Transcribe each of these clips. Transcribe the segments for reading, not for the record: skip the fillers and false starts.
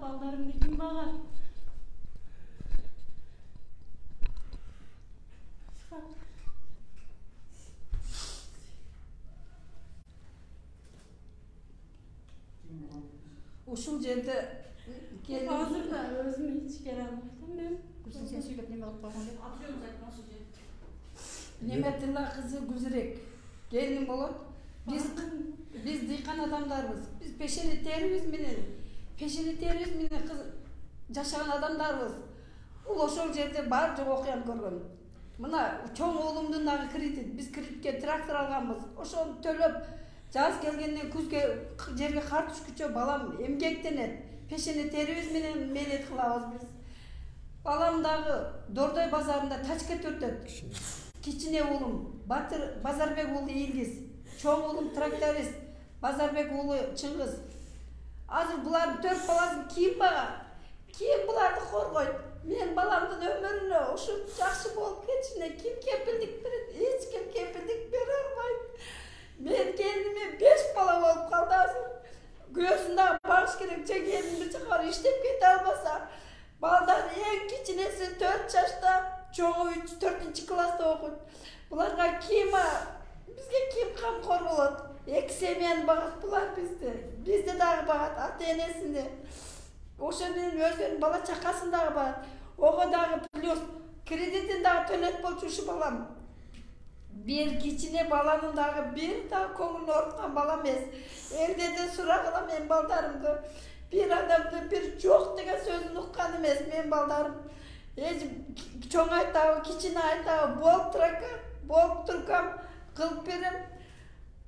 балдарымды ким багат? Ушул жерде Азыр да өзүм эч келе албайм мен. Гүлсүн сен сүйлөп неме кылып койгон деп. Атыyorum zaten ошол жерде. Неметилла кызы Гүлзирек келин болот. Биз дыйкан адамдарбыз. Биз пешени терибиз менен кыз жашаган адамдарбыз. Бул ошол жерде бар жок окуяны көргөн. Мына чоң уулумдун дагы кредит, биз кредитке трактор алганбыз. Ошону төлөп жаз келгенден күзгө жерге кар түшкүчө балам эмгектенет. Пешени терибиз менен мээлет кылабыз биз. Балам дагы Дордой базарында тачкет өтөт. Кичине уулум Базарбек уулу Илгиз, чоң уулум тракторист Базарбек уулу Чыңгыз. Азыр булардын 4 баласын ким бага? Ким буларды коргойт? Мен баламдын өмүрүнө ушу жакшы болуп кетишине ким кепилдик берет? Эч ким кепилдик бере албайт. Мен келиниме 5 бала болуп калды азыр. Күйөөсүн дагы багыш керек, же келин бир жака иштеп кете албаса. Балдар эң кичинеси 4 жашта, чоңу 4-класста окуйт. Буларга бизге ким камкор болот? Эки семьяны багат булар бизди дагы багат, ата-энесини. Ошо менен өзүнүн бала чакасын дагы багат. Ого дагы плюс кредитин дагы төлөт болчу ушу балам. Бир кичине баланын дагы бир дагы көңүлүн оруткан бала эмес. Элдерден сурагыла мен балдарымды. Bir adamda bir çok деген sözünü uqqan emes men baldarım. Çoğ aytağı, kiçine aytağı bolup turkam, kılıp berem.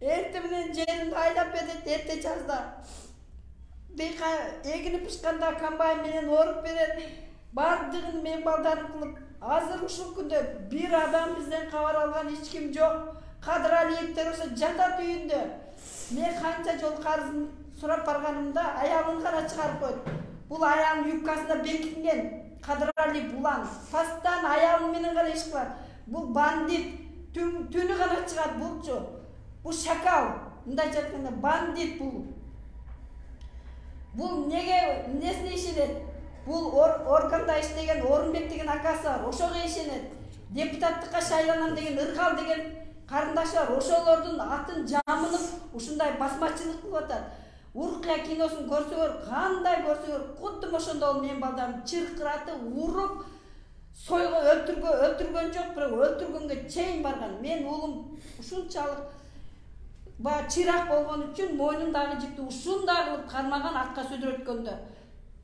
Erti menen jerimdi aylap edet, erте жазда. Egini pişkanda kombayn menen orup beren. Bardığın men baldarım kılıp. Azır uşul күндө bir adam bizden kabar algan hiç kim yok. Kadir Aliyevler olsa jatat үйүндө. Men kança jol karızın сурап барганымда аягын гана чыгарып койду. Бул аягынын юбкасында бекитилген Кадырали Булан. Пастан аягы менен гана иш кылат. Бул бандит, түнү гана чыгат булчу. Бул шакал. Мындайча айтканда бандит бул. Бул эмнесине ишенет? Бул органда иштеген Орунбек деген акасы бар. Ошого ишенет. Депутаттыкка шайланам деген Ыргал деген карындашы бар. Ошолордун атын жамынып ушундай басмачылык кылып атат. Уркия киносун көрсөңөр, кандай көрсөңөр, кудум ошондо мен балдарым чыркыраты уруп, сойго өлтүргөн жок, бирок өлтүргөнгө чейин барган. Мен уулум ушунчалык чырак болгон үчүн мойнундагы жипти ушундагы кылып кармаган, атка сүдүрөткөндө.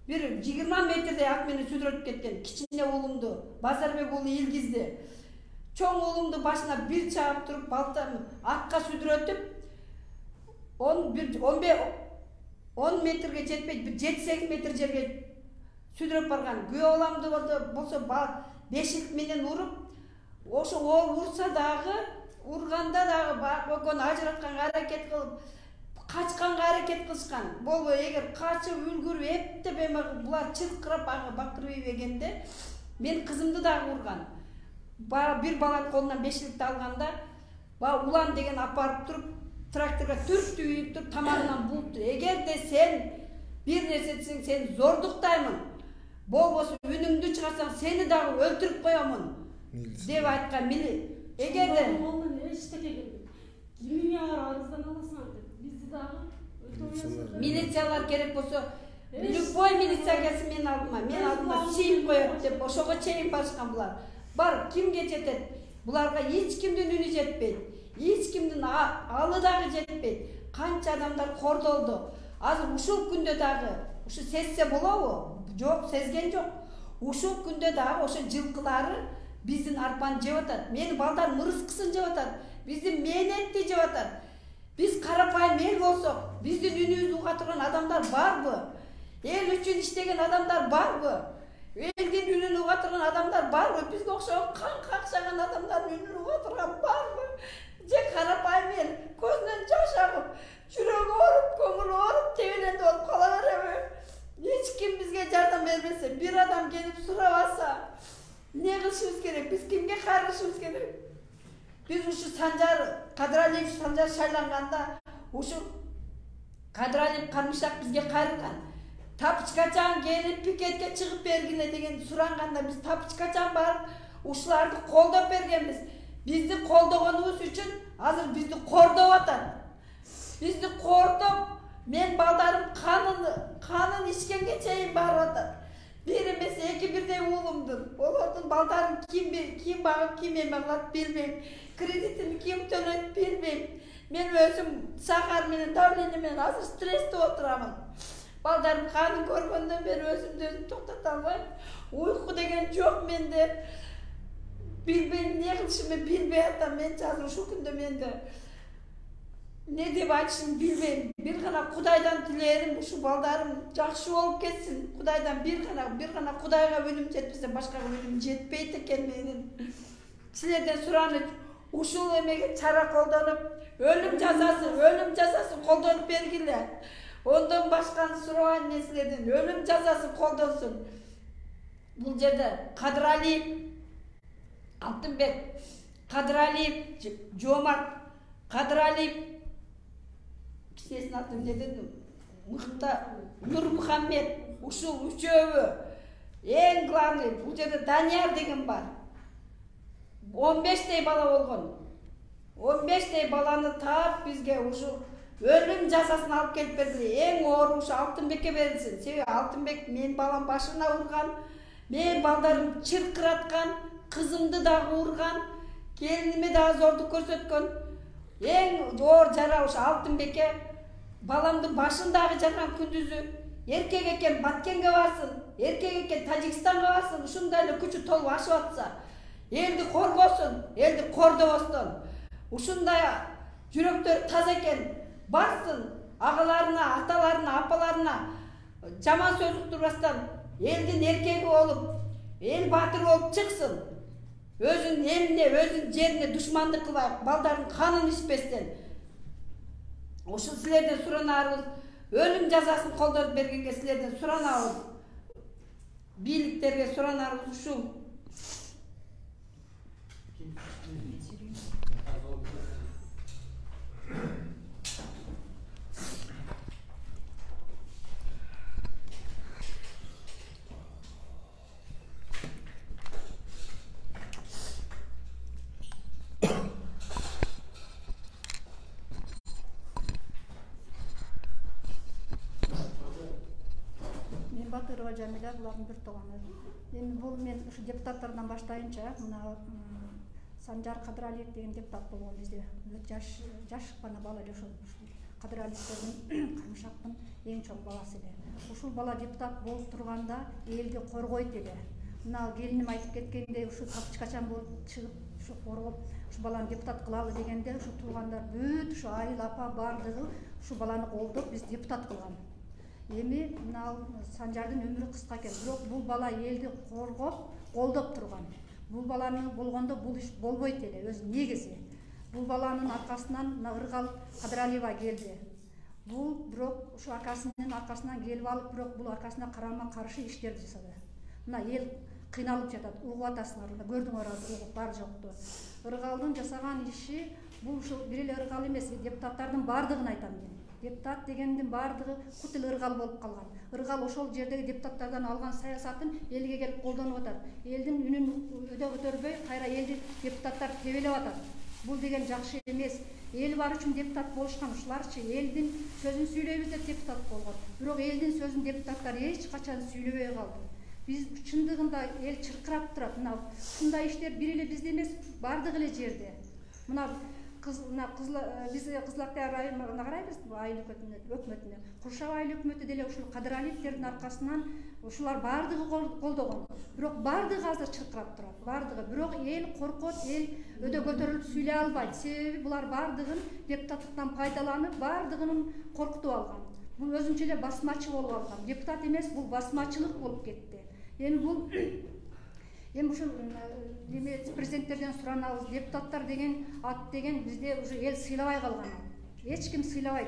Бир 20 метрдей ат менен сүдүрөтүп кеткен. Кичине уулумду, Базарбек уулу Илгизди. Чоң уулумду башына бир чаап туруп, балтаны атка сүдүрөтүп, 10 метрге жетпей 7-8 метр жерге сүдүрөп барган. Күйөө баламды болсо бешик менен уруп, ошо урса дагы, урганда дагы экөөнү ажыратканга аракет кылып, качканга аракет кылышкан. Болбой эгер качып үлгүрүп эптеп булар чыркырап бакырып ийбегенде мен кызымды дагы урган. Бир баланын колунан бешикти алганда, улан деген апарып туруп тракторга түртүп үйүп туруп тамагынан булупту. Эгерде сен бир нерсе десең, сен зордуктаймын. Болбосо үнүңдү чыгарсаң, сени дагы өлтүрүп коёмун деп айткан. Эгерде Ondan eşiteke geldi. Kimliğe arızdan alasın dedi. Bizi daha милициялар керек болсо, любой милиция келсин мен алдыма сийип коет деп ошого чейин барышкан булар. Бар, кимге жетет? Буларга эч кимдин үнү жетпейт. Эч кимдин алы дагы жетпейт. Канча адамдар кордолду. Азыр ушул күндө дагы, ушу сезсе болобу? Жок, сезген жок. Ушул күндө дагы ошо жылкылары биздин арпаны жеп атат. Мени балдар мырыскысын жеп атат. Биздин мээнетти жеп атат. Биз карапайым эл болсок, биздин үнүбүздү уга турган адамдар барбы? Эл үчүн иштеген адамдар барбы? Элдин үнүн уга турган адамдар барбы? Бизге окшогон кан какшаган адамдардын үнүн уга турган барбы? Же карапайым эл көзүнөн жаш агып, жүрөгү ооруп, көңүлү ооруп, тебеленди болуп кала береби? Эч ким бизге жардам бербесе, бир адам келип сурабаса, эмне кылышыбыз керек? Биз кимге кайрылышыбыз керек? Biz uşu Kadir Aliyev şайланганда, uşu Kadir Aliyev Кармышак bizge кайрылган. Tapçıkaçan gelip piketke çıkıp bergine деген суранганда biz tapçıkaçan barıp uşуларды колдоп бергенбиz. Bizdi колдогонубуз үчүн азыр bizdi кордоп атат. Bizdi кордоп мен балдарым канын ичкенге чейин барып атат. Bir эмес эки бирдей уулумдун. Олордун балдарын ким багып ким эме кылат билбейм. Кредитин ким төлөйт билбейм. Мен өзүм сахар менен давление менен азыр стрессте отурамын. Балдарым канын көргөндөн бери өзүмдү токтото албайм. Уйку деген жок менде. Билбейм эмне кылышымды билбей атам. Мен азыр ушул күндө менде не деп айтышымды билбейм. Бир гана Кудайдан тилерим ушу балдарым жакшы болуп кетсин. Кудайдан бир гана Кудайга өнүм жетпесе башкага өнүм жетпейт экен менин. Силерден сураныч ушул эмеге чара колдонуп, ölüm жазасы колдонуп бергиле. Ondan başkan сурабайм мен силерден ölüm жазасы колдонсун. Бул жерде Кадыралиев, Алтынбек, Кадыралиев, Жомарт, Кадыралиев, кичинесин атын эмне дедим? Мыкта Нурмухаммед, ушул үчөөбү эң главный бул жерде Данияр деген бар. 15 бала болгон. 15 баланы таап бизге ушул ölüm жазасын алып келип берди. Эң оор ушу Алтынбекке берилсин. Себеби Алтынбек мен балам башына урган, мен балдарым чыркыраткан, кызымды дагы урган, келиниме дагы зордук көрсөткөн. Эң оор жара ушу Алтынбекке. Баламдын башындагы жарган күндүзү эркек экен Баткенге барсын, эркек экен Тажикстанга барсын, ушундай эле күчү толуп ашып атса, элди коргосун, элди кордобостон. Ушундай жүрөктөр таза экен, барсын, агаларына, аталарына, апаларына жаман сөз уктурбастан элдин эркеги болуп, эл баатыры болуп чыксын. Өзүнүн эмне, өзүнүн жерине душмандык кылбай, балдардын канын ичпестен. Ушул силерден суранарыбыз, ölüm жазасын колдонуп бергенге силерден суранабыз. Бийликтерге суранарыбыз ушул. Батырова Жамиля, булардын бир тууганы. Эми бул мен ушу депутаттардан баштайынча, мына Санжар Кадыралиев деген депутат болгон бизде. Жаш гана бала эле ошол Кадыралиевтердин Кармышактын эң чоң баласы эле. Ушул бала депутат болуп турганда элди коргойт эле. Мына келиним айтып кеткендей, ушу Tapçıkaçan болуп чыгып, ушу коргоп, ушу баланы депутат кылалы дегенде, ушу туугандар бүт ушу айыл апа бардыгы ушу баланы колдоп биз депутат кылган. Эми мына Санжардын өмүрү кыска экен, бирок бул бала элди коргоп, колдоп турган. Бул баланы болгондо бул иш болбойт эле, өз негизи. Бул баланын аркасынан мына Ыргал Кадыралиева келди. Бул бирок ушу акасынын аркасынан келип алып, бирок бул акасына карама каршы иштерди жасады. Мына эл кыйналып жатат, угуп атасыңар, көрдүңөр угуп бар жокту. Ыргалдын жасаган иши бул ушу бир эле Ыргал эмес, депутаттардын бардыгын айтам мен. Депутат дегендин бардыгы кут эле Ыргал болуп калган. Ыргал ошол жердеги депутаттардан алган саясатын элге келип колдонуп атат. Элдин үнүн өдө көтөрбөй, кайра элди депутаттар тебелеп атат. Бул деген жакшы эмес. Эл бар үчүн депутат болушкан, ушуларчы элдин сөзүн сүйлөйбүз деп депутат болгон. Бирок элдин сөзүн депутаттар эч качан сүйлөбөй калды. Биз чындыгында эл чыркырап турат. Мына ушундай иштер бир эле бизде эмес, бардык эле жерде. Мына биз Кызылактай районуна карайбыз, айыл өкмөтүнө. Куршабай айыл өкмөтү деле ушул Кадыралиевтердин аркасынан ушулар бардыгы колдогон. Бирок бардыгы азыр чыркырап турат. Бардыгы. Бирок эл коркот, эл өдө көтөрүлүп сүйлөй албайт. Себеби булар бардыгын депутаттыктан пайдаланып, бардыгын коркутуп алган. Бул өзүнчө эле басмачы болуп алган. Депутат эмес, бул басмачылык болуп кетти. Эми ушул президенттерден суранабыз, депутаттар деген ат деген бизде уже эл сыйлабай калган. Эч ким сыйлабайт.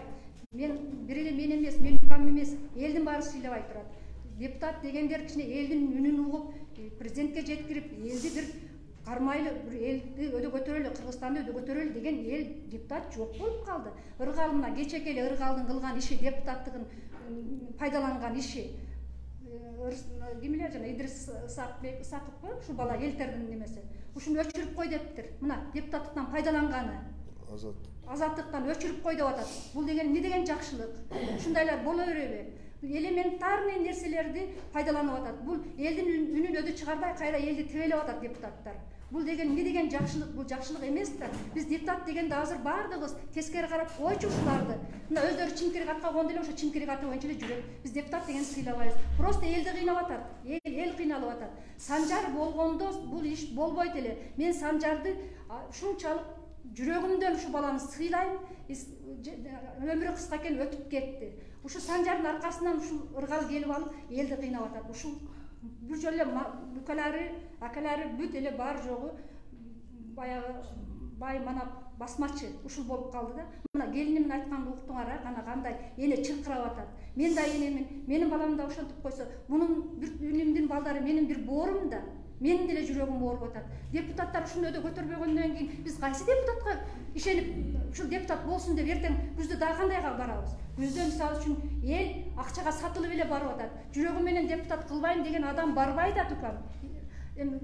Мен бир эле мен эмес, мен укам эмес, элдин баары сыйлабай турат. Депутат дегендер кичине элдин үнүн угуп, президентке жеткирип, элди бир кармайлы, бир элди өдө көтөрөлү, Кыргызстанды өдө көтөрөлү деген эл депутат жок болуп калды. Ыргал мына кечеке эле Ыргалдын кылган иши, депутаттыгын пайдаланган иши. ким эле жана Идрис Исаковго ушу бала элтердин немеси ушуну өчүрүп кой дептир. Мына депутаттыктан пайдаланганы. Азаттыктан өчүрүп кой деп атат. Бул деген эмне деген жакшылык? Ушундайлар боло береби? Элементарный нерселерди пайдаланып атат. Бул элдин үнүн өзү чыгарбай кайра элди тебелеп атат депутаттар. Бул деген эмне деген жакшылык? Бул жакшылык эмес да. Биз депутат дегенде азыр баардыгыбыз тескери карап койчу ушуларды. Мына өздөрү чимкири катка конгон эле ошо чимкири каты боюнча эле жүрөт. Биз депутат дегенди сыйлабайбыз. Просто элди кыйнап атат. Эл кыйналып атат. Санжар болгондо бул иш болбойт эле. Мен Санжарды ушунчалык жүрөгүмдөн ушу баланы сыйлайм. Өмүрү кыска экен өтүп кетти. Ушу Санжардын аркасынан ушул ыргал келип алып элди кыйнап атат. Ушул бир жолу эле бүкөлөрү, акалары бүт эле бар жогу баягы бай манап басмачы ушул болуп калды да. Мына келинимдин айтканын уктуңар, ана кандай эне чыркырап атат. Мен да энемин, менин балам да ошентип койсо, мунун бир үнүмдүн балдары менин бир боорум да. Менин деле жүрөгүм ооруп атат. Депутаттар ушуну өдө көтөрбөгөндөн кийин биз кайсы депутатка ишенип ушул депутат болсун деп эртең күздө дагы кандайга барабыз? Күздө мисалы үчүн эл акчага сатылып эле барып атат. Жүрөгү менен депутат кылбайм деген адам барбай да тукам. Эми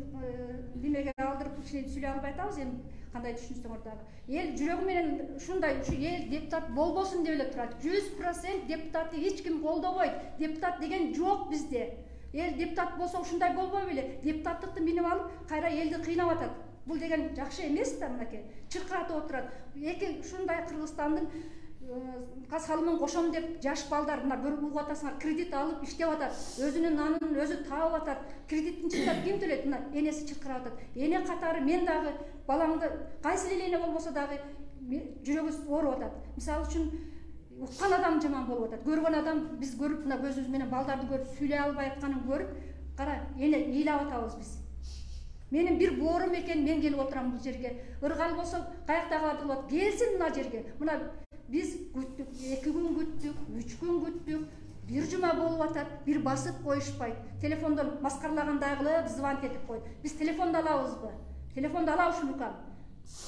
немеге алдырып сүйлөй албай атабыз, эми кандай түшүнсөңөр дагы. Эл жүрөгү менен ушундай ушу эл депутат болбосун деп эле турат. 100% депутатты эч ким колдобойт. Депутат деген жок бизде. Эл депутат болсо ушундай болбой беле. Депутаттыкты минип алып, кайра элди кыйнап атат. Бул деген жакшы эмес да, мынакей. Чыркыратып отурат. Эки ушундай Кыргызстандын салымын кошом деп жаш балдар мына көрүп угуп атасыңар, кредит алып иштеп атат. Өзүнүн нанын өзү таап атат. Кредиттин чыктап ким төлөйт? Мына энеси чыркырап атат. Эне катары мен дагы балаңды кайсы эле эне болбосо дагы жүрөгү ооруп атат. Мисалы үчүн уккан адам жаман болуп атат. Көргөн адам биз көрүп мына көзүбүз менен балдарды көрүп сүйлөй албай атканын көрүп, кара эне ыйлап атабыз биз. Менин бир боорум экен, мен келип отурам бул жерге. Ыргал болсо каяктагылар болот. Келсин мына жерге. Мына биз күттүк, 2 күн күттүк, 3 күн күттүк. Бир жума болуп атат, бир басып коюшпайт. Телефондон маскарлагандагылар звонок этип койду. Биз телефонду алабызбы? Телефонду ала ушул укам.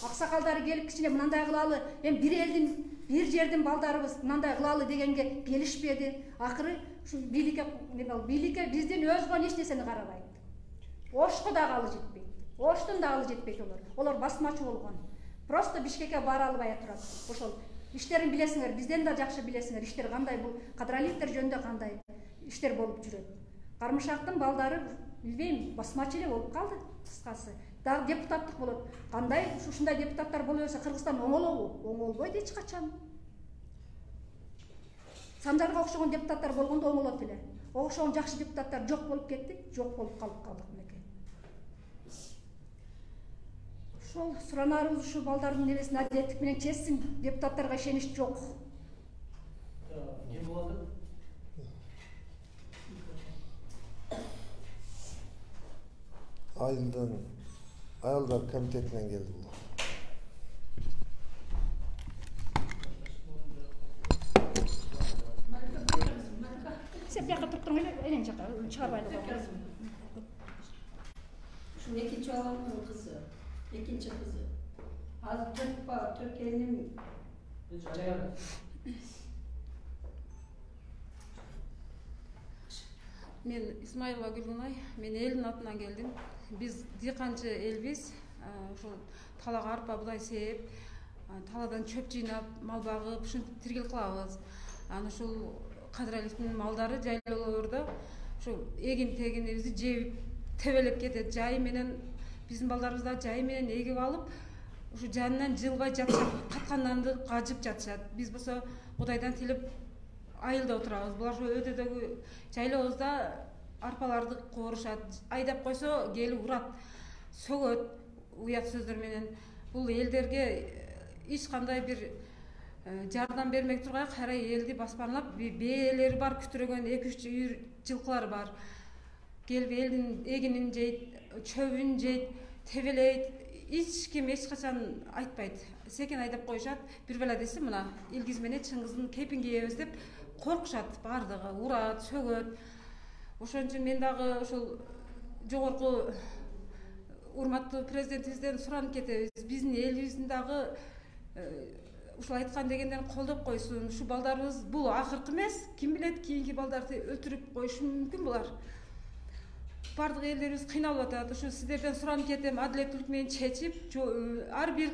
Аксакалдары келип кичине мындай кылалы, эми бир элдин, бир жердин балдарыбыз мындай кылалы дегенге келишпеди. Акыры ушу бийликке биздин өзгөн эч нерсени карабайт. Ошко дагы алы жетпейт. Оштун да алы жетпейт олар. Олар басмачы болгон. Просто Бишкекке бара албай турат. Ошол иштерин билесиңер, бизден да жакшы билесиңер, иштер кандай бул кадраликтер жөнүндө кандай иштер болуп жүрөт. Кармышактын балдары билбейм, басмачы эле болуп калды кыскасы. Дагы депутаттык болот. Кандай ушундай депутаттар боло берсе Кыргызстан оңолобу? Оңолбойт эч качан. Санжарга окшогон депутаттар болгондо оңолот эле. Окшогон жакшы депутаттар жок болуп кетти, жок болуп калдык мынакей. Ошол суранарыбыз ушу балдардын нересин адилеттик менен чечсин, депутаттарга ишенич жок. Не болду? Ayıllar komitetinden geldi bu. Sen bir yakıp tuttun öyle, elin çakar, çağırbayla bakar. Şu ikinci oğlanın kızı, ikinci kızı. Az Türkiye'nin Мен Исмаилова Гүлгүнай, мен элдин атынан келдим. Биз дыйканчы элбиз, ошол талага арпа будай сээп, таладан чөп жыйнап, мал багып, ушинтип тиргел кылабыз. Аны ушул Кадралиевдин малдары жайлоолордо ушул эгин-тегинибизди жеп тебелеп кетет. Жайы менен биздин балдарыбыз да жайы менен эгип алып, ушу жанынан жылбай жатышат, каткан нанды кажып жатышат. Биз болсо Кудайдан тилеп айылда отурабыз. Булар өтөдөгү жайлообузда арпаларды коорушат, айдап койсо келип урат, сөгөт, уят сөздөр менен. Бул элдерге эч кандай бир жардам бермек тургай, кайра элди баспанлап, бээлери бар, күтүрөгөн 2-3 үйүр жылкылар бар. Келип элдин эгинин жейт, чөбүн жейт, тебелейт. Эч ким эч качан айтпайт. Секен айдап коюшат. Бир бела десе мына Илгиз менен Чыңгыздын кепин кийебиз деп коркушат бардыгы, урат, сөгөт. Ошон үчүн мен дагы ушул жогорку урматтуу президентибизден суранып кетебиз. Биздин элибиздин дагы ушул айткан дегендерин колдоп койсун. Ушу балдарыбыз бул акыркы эмес. Ким билет, кийинки балдарды өлтүрүп коюшу мүмкүн булар. Бардык элдерибиз кыйналып атат. Ушу сиздерден суранып кетем, адилеттүүлүк менен чечип, ар бир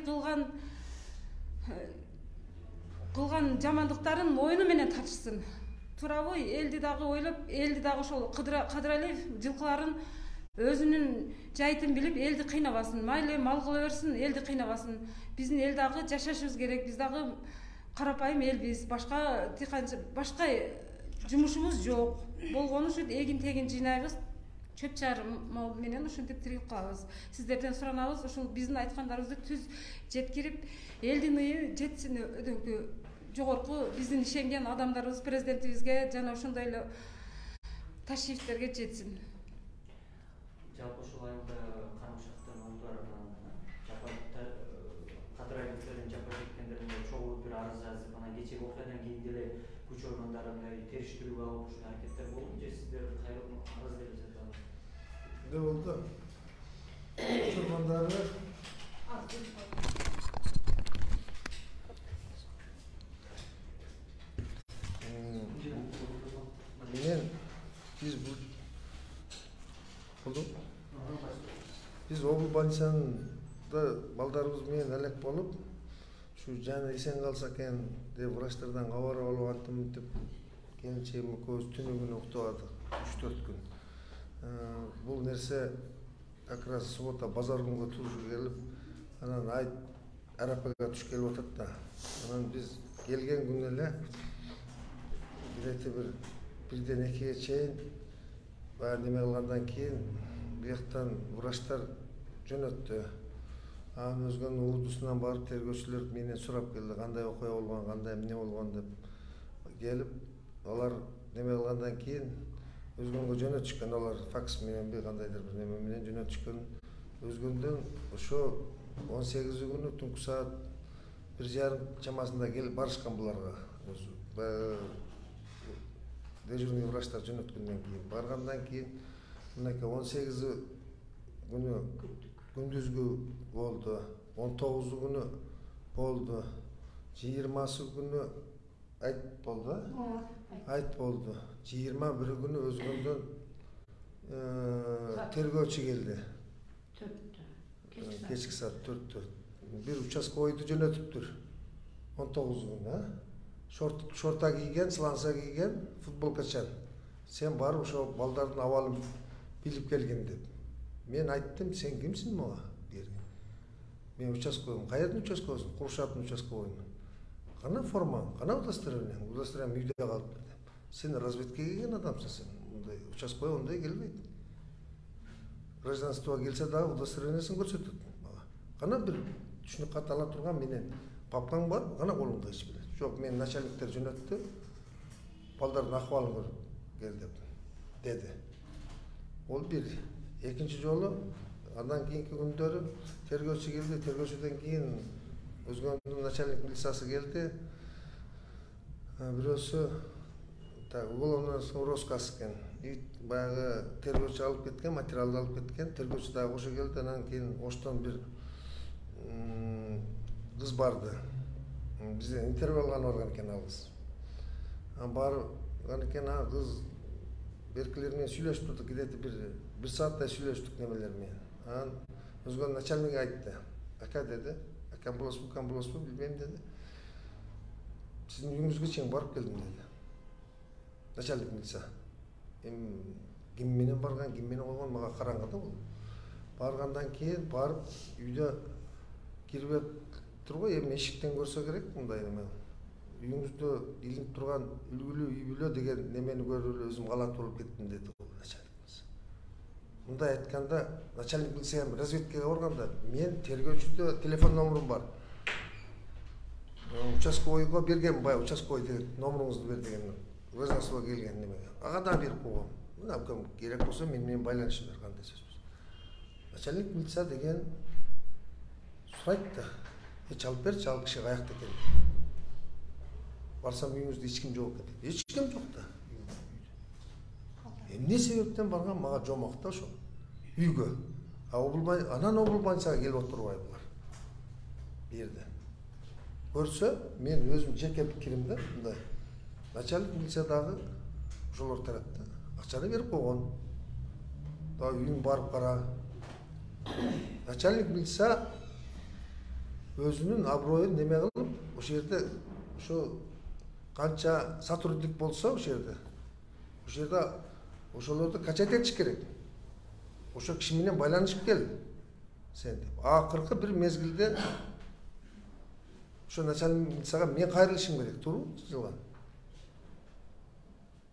кылган жамандыктарын мойну менен тартышсын. Туурабы? Элди дагы ойлоп, элди дагы ошол Кадыралиев жылкыларын өзүнүн жайтын билип, элди кыйнабасын. Майлы мал кыла берсин, элди кыйнабасын. Биздин эл дагы жашашыбыз керек. Биз дагы карапайым элбиз. Башка жумушубуз жок. Болгону ушу эгин-тегин жыйнайбыз. Чөп чармоо менен ушинтип тирилип калабыз. Сиздерден суранабыз, ушул биздин айткандарыбызды түз жеткирип, элдин ыы жетсин өдөңкү жогорку биздин ишенген адамдарыбыз президентибизге жана ошондой эле ташрифтерге жетсин. Жалпы ушул айылда кармашактын ордуларынан Кадыралиевтердин жапа чеккендерине чогуу бир арыз жазып, анан кечеги окуядан кийин деле күч органдарындай териштирүүгө алып ушул аракеттер болду же сиздер кайрылып арыз берип жатасызбы? Ne oldu? Çorbanları biz obul больницасында балдарыбыз менен элек болуп, şu жаны эсен калса экен деп врачтардан кабар алып аттым деп келинчегим экөөбүз түнү күнү уктабадык 3-4 күн. Бул нерсе как раз суббота базар күнгө турушу келип, анан айт арапага туш келип атат да. Анан биз келген күнү эле бир бирден 2-ге чейин баягы неме кылгандан кийин бияктан врачтар жөнөттү. Анын өзгөнүн уудусунан барып тергөөчүлөр менен сурап келди, кандай окуя болгон, кандай эмне болгон деп келип, алар неме кылгандан кийин өзгөнгө жөнөтүшкөн, алар факс мененби кандайдыр бир неме менен жөнөтүшкөн. Өзгөндөн ошо 18 күнү түнкү саат 1:30 чамасында келип барышкан буларга. Дежурный врачтар жөнөткөндөн кийин баргандан кийин мынакей 18 күнү күндүзгү болду, 19 күнү болду, 20 күнү айт болду, айт болду. 21 күнү өзгөндөн тергөөчү келди. Кечки саат 4-тө. Бир участковойду жөнөтүптүр. 19 күнү, шорта кийген, сланца кийген, футболкачан. Сен барып ошо балдардын абалын билип келгин деп. Мен айттым, сен кимсиң мага? Мен участковоймун. Каердин участковойсуң? Курушаттын участковоймун. Кана формаң, кана удостоверениең? Удостоверением үйдө калып берди. Сен разведкага келген адамсың, сен мындай участковой ондай келбейт. Гражданствого келсе дагы удостоверениесин көрсөтөт мага. Кана бир түшүнүк кат ала турган менен папкаң бар, кана колуңда ич билет. Жок, мен начальниктер жөнөттү. Балдардын акыбалын көрүп кел деп деди. Ол бир. Экинчи жолу андан кийинки күндөрү тергөөчү келди, тергөөчүдөн кийин өзгөнүн начальник милициясы келди. Бирөөсү уголовный розыск экен. Баягы тергөөчү алып кеткен, материалды алып кеткен. Тергөөчү дагы ошо келди, анан кийин оштон бир кыз барды. Бизден интервью алганы барган экен ал кыз. Барган экен ал кыз беркилер менен сүйлөшүп турдук, где-то бир сааттай сүйлөштүк немелер менен. Анан өзгөнүн начальниги айтты. Ака деди, акам болосузбу, билбейм деди. Сиздин үйүңүзгө чейин барып келдим деди. Начальник милиция. Ким менен барган, ким менен койгон мага караңгы да бул. Баргандан кийин барып үйдө кирип тургой, эми эшиктен көрсө керек мындай неме. Үйүңүздө илинип турган үлгүлүү үй бүлө деген немени көрүп эле өзүм калат болуп кеттим деди начальник милиция. Мындай айтканда начальник милиция разведкага барганда мен тергөөчүдө телефон номурум бар. Участковойго берген, бай участковой деген номуруңузду бер деген. Гражданствого келген немеге. Ага да берип койгом. Мына ким керек болсо менен байланыша бер, кандай сөзбүз. Начальник милиция деген сурайт да. Чалып берчи, ал киши каякта экен. Барсам үйүңүздө эч ким жок экен. Эч ким жок да. Эмне себептен барган мага жомок да ошо үйгө. Анан обул больницага келип отурбай булар. Берди. көрсө, мен өзüm жеке пикиримде мындай. Начальник милициядагы ошолор тарапта акчаны берип койгон. Да үйүн барып кара. Начальник милиция өзүнүн аброюн неме кылып, ошол жерде ошо канча сотрудник болсо ошол жерде ошолорду качать этиш керек. Ошо киши менен байланышып кел сен деп. Акыркы бир мезгилде ошо начальник милицияга мен кайрылышым керек, туурабы жылган.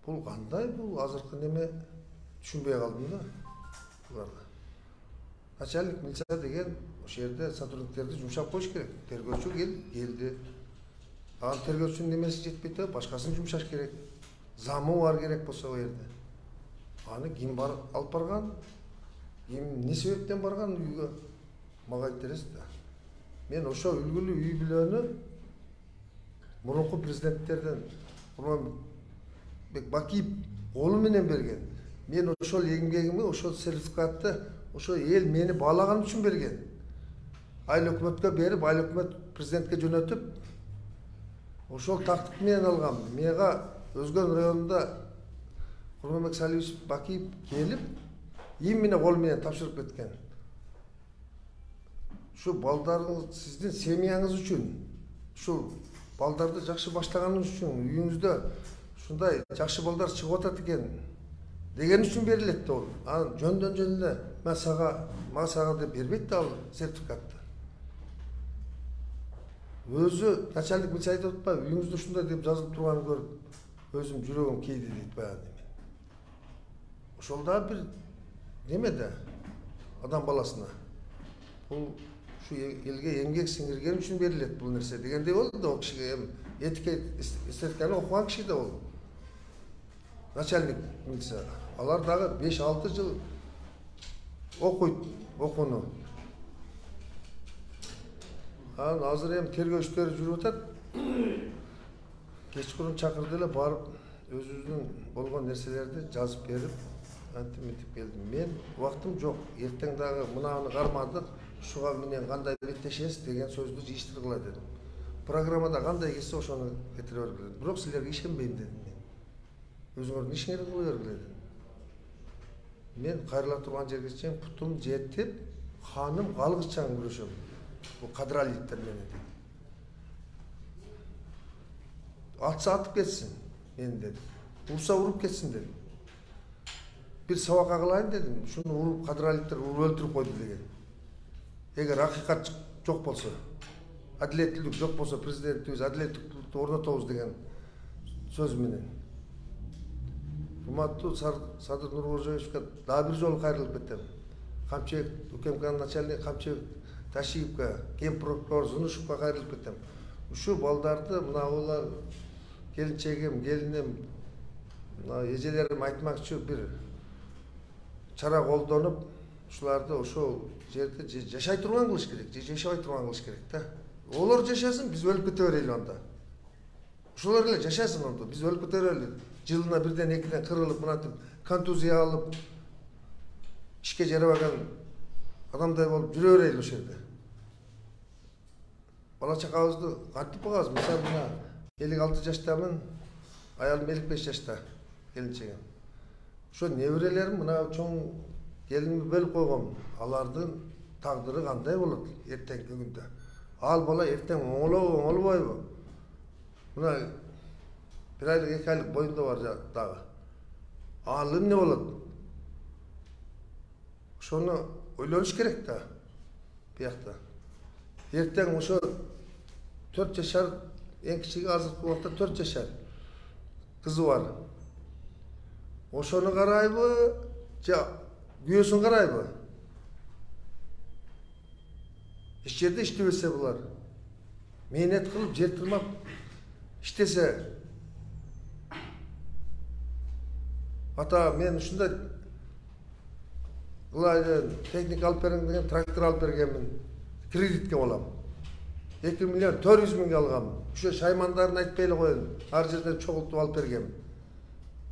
Бул кандай, бул азыркы неме түшүнбөй калдым да буларга. Начальник милиция деген ошол жерде сотрудниктерди жумшап коюш керек. Тергөөчү келди. Ал тергөөчүнүн немеси жетпей туруп, башкасын жумшаш керек. Замы бар керек болсо ал жерде. Аны ким бар алып барган? Ким эмне себептен барган үйгө? Мага интерес да. Мен ошо үлгүлүү үй бүлөнү мурунку президенттерден Курманбек Бакиев колу менен берген. Мен ошол эмгегимди, ошол сертификатты ошо эл мени баалаган үчүн берген. Айыл өкмөткө берип, айыл өкмөт президентке жөнөтүп, ошол тактык менен алгам. Мага Өзгөн районунда Курманбек Салиевич Бакиев келип, именно кол менен тапшырып кеткен. Şu балдарыңыз, сиздин семьяңыз үчүн, ушул балдарды жакшы баштаганыңыз үчүн, үйүңүздө ушундай жакшы балдар чыгып атат экен деген үчүн берилет да ол. Анан жөндөн эле мага сага деп бербейт да ал сертификатты. Өзү начальник милиция айтып атпайбы, үйүңүздө ушундай деп жазылып турганын көрүп, өзүм жүрөгүм кейди дейт баягы. Ошол да бир неме да адам баласына. Бул şu elge emgek singirgen üçün берилет бул нерсе дегендей болду да, ол кишиге этика эстетиканы окуган киши да ол. Начальник милиция. Алар дагы 5-6 жыл окуйт окууну. Анан азыр эми тергөө иштери жүрүп атат. Кечкурун чакырды эле барып өзүбүздүн болгон нерселерди жазып берип, антимитип келдим. Мен убактым жок. Эртең дагы мынаны кармадык. Шуга менен кандай беттешесиз деген сөздү жыйыштыргыла дедим. Программада кандай келсе ошону кетире бергиле. Бирок силерге ишенбейм дедим мен. Өзүңөрдүн ишиңерди кыла бергиле дедим. Мен кайрыла турган жерге чейин путум жетип, ханым калгычаң күрөшөм. Бул кадралиттер менен. Атса атып кетсин мен дедим. Урса уруп кетсин дедим. Бир сабакка кылайын дедим. Ушуну уруп кадралиттер уруп өлтүрүп койду деген. Эгер акыйкат жок болсо, адилеттүүлүк жок болсо, президентибиз адилеттүүлүктү орнотобуз деген сөз менен. Урматтуу Садыр Нуркожоевичке дагы бир жолу кайрылып кетем. Камчыбек УКМКнын начальниги Камчыбек Ташиевке, ген прокурор Зунушевке кайрылып кетем. Ушу балдарды мынагулар келинчегим, келиним, эжелерим айтмакчы бир чара колдонуп, ушуларды ошол жерде жашай турган кылыш керек, же жашабай турган кылыш керек да. Олар жашасын, биз өлүп кете берели анда. Ошолор эле жашасын анда, биз өлүп кете берели. Жылына бирден экиден кырылып, мынатип контузия алып, ишке жарабаган адамдай болуп жүрө берели ошол жерде. Бала чакабызды кантип багабыз? Мисалы мына 56 жаштамын, аялым 55 жашта, келинчегим. Ошо неберелерим мына чоң келинimi бөлүп койгом. Алардын тагдыры кандай болот эртеңки күндө? Ал бала эртең оңолобу, оңолбойбу? Мына бир айлык, 2 айлык боюнда бар дагы. Ал эмне болот? Ошону ойлонуш керек да. Биякта. Эртең ошо 4 жашар, эң кичиги азыркы убакта 4 жашар кызы бар. Ошону карайбы? Же күйөөсүн карайбы? Эч жерде иштебесе булар. Мээнет кылып, жер тырмап иштесе. Ата, мен ушундай техника алып бериң деген трактор алып бергенмин. Кредитке болам. 2 миллион 400 миңге алгам. Ошо шаймандарын айтпай эле коеюн. Ар жерден чогултуп алып бергем.